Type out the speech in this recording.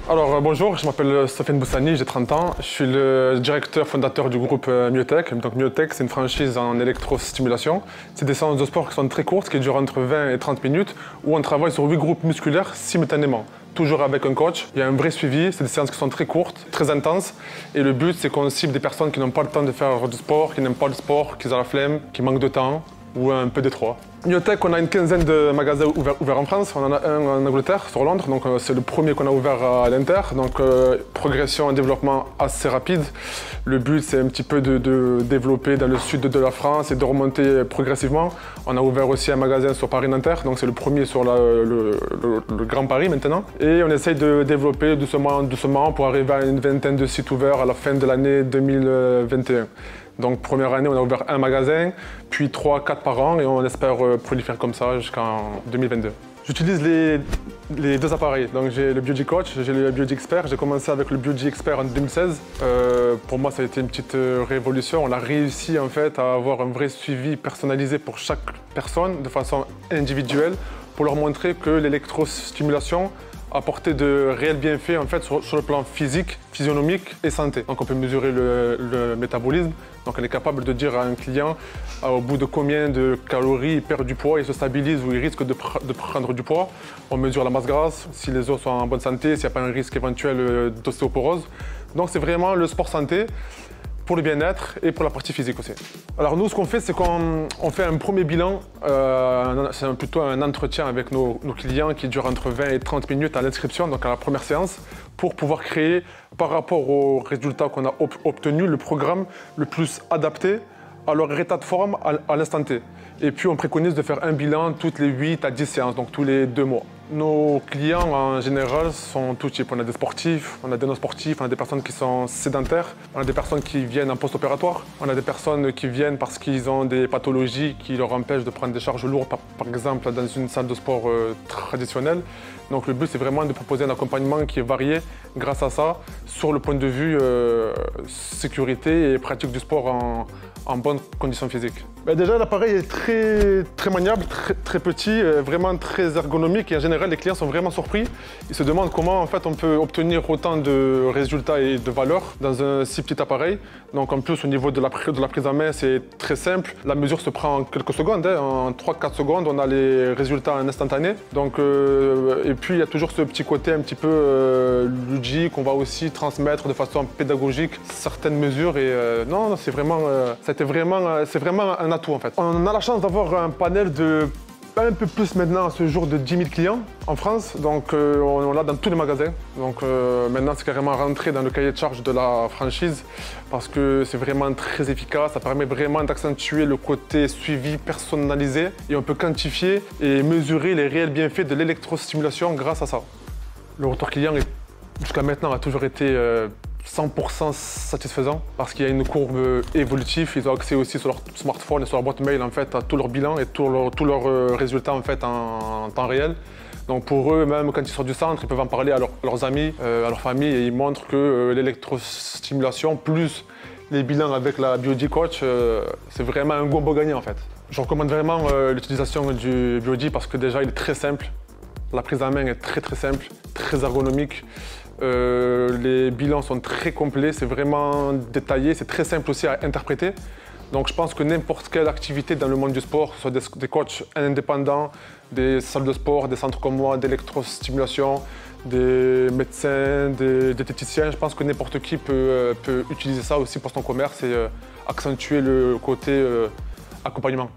Bonjour, je m'appelle Sofiane Boussani, j'ai 30 ans. Je suis le directeur fondateur du groupe Myotech. Donc Myotech, c'est une franchise en électrostimulation. C'est des séances de sport qui sont très courtes, qui durent entre 20 et 30 minutes, où on travaille sur 8 groupes musculaires simultanément. Toujours avec un coach, il y a un vrai suivi, c'est des séances qui sont très courtes, très intenses. Et le but, c'est qu'on cible des personnes qui n'ont pas le temps de faire du sport, qui n'aiment pas le sport, qui ont la flemme, qui manquent de temps, ou un peu d'étroit. Myotech, on a une quinzaine de magasins ouverts en France. On en a un en Angleterre, sur Londres. Donc c'est le premier qu'on a ouvert à l'Inter. Donc progression et développement assez rapide. Le but, c'est un petit peu de développer dans le sud de la France et de remonter progressivement. On a ouvert aussi un magasin sur Paris-Nanterre. Donc c'est le premier sur le Grand Paris maintenant. Et on essaye de développer doucement pour arriver à une vingtaine de sites ouverts à la fin de l'année 2021. Donc première année, on a ouvert un magasin, puis 3-4 par an et on espère proliférer comme ça jusqu'en 2022. J'utilise les deux appareils. Donc j'ai le Biogi Coach, j'ai le Biogi Expert. J'ai commencé avec le Biogi Expert en 2016. Pour moi, ça a été une petite révolution. On a réussi en fait à avoir un vrai suivi personnalisé pour chaque personne de façon individuelle pour leur montrer que l'électrostimulation apporter de réels bienfaits en fait, sur le plan physique, physionomique et santé. Donc on peut mesurer le métabolisme. Donc on est capable de dire à un client au bout de combien de calories il perd du poids, il se stabilise ou il risque de prendre du poids. On mesure la masse grasse, si les os sont en bonne santé, s'il n'y a pas un risque éventuel d'ostéoporose. Donc c'est vraiment le sport santé pour le bien-être et pour la partie physique aussi. Alors nous, ce qu'on fait, c'est qu'on fait un premier bilan, c'est plutôt un entretien avec nos clients qui dure entre 20 et 30 minutes à l'inscription, donc à la première séance, pour pouvoir créer, par rapport aux résultats qu'on a obtenus, le programme le plus adapté à leur état de forme à l'instant T. Et puis on préconise de faire un bilan toutes les 8 à 10 séances, donc tous les 2 mois. Nos clients en général sont tout type. On a des sportifs, on a des non-sportifs, on a des personnes qui sont sédentaires, on a des personnes qui viennent en post-opératoire, on a des personnes qui viennent parce qu'ils ont des pathologies qui leur empêchent de prendre des charges lourdes, par exemple dans une salle de sport traditionnelle. Donc le but, c'est vraiment de proposer un accompagnement qui est varié grâce à ça, sur le point de vue sécurité et pratique du sport en bonnes conditions physiques. Déjà, l'appareil est très maniable, très petit, vraiment très ergonomique et en général, les clients sont vraiment surpris. Ils se demandent comment en fait, on peut obtenir autant de résultats et de valeur dans un si petit appareil. Donc en plus, au niveau de la prise en main, c'est très simple. La mesure se prend en quelques secondes, en 3-4 secondes, on a les résultats en instantané. Donc, et puis, il y a toujours ce petit côté un petit peu ludique. On va aussi transmettre de façon pédagogique certaines mesures. Et non, c'est vraiment un atout en fait. On a la chance d'avoir un panel de un peu plus maintenant à ce jour de 10 000 clients en France. Donc on l'a dans tous les magasins. Donc maintenant, c'est carrément rentré dans le cahier de charge de la franchise parce que c'est vraiment très efficace. Ça permet vraiment d'accentuer le côté suivi personnalisé et on peut quantifier et mesurer les réels bienfaits de l'électrostimulation grâce à ça. Le retour client, jusqu'à maintenant, a toujours été 100% satisfaisant parce qu'il y a une courbe évolutive. Ils ont accès aussi sur leur smartphone et sur leur boîte mail en fait, à tout leur bilan et tous leurs résultats en, fait, en temps réel. Donc pour eux, même quand ils sortent du centre, ils peuvent en parler à leurs amis, à leur famille et ils montrent que l'électrostimulation plus les bilans avec la Biogi Coach, c'est vraiment un combo gagnant en fait. Je recommande vraiment l'utilisation du Biogi parce que déjà il est très simple. La prise en main est très simple, très ergonomique. Les bilans sont très complets, c'est vraiment détaillé, c'est très simple aussi à interpréter. Donc je pense que n'importe quelle activité dans le monde du sport, que ce soit des coachs indépendants, des salles de sport, des centres comme moi, d'électrostimulation, des médecins, des diététiciens, je pense que n'importe qui peut utiliser ça aussi pour son commerce et accentuer le côté accompagnement.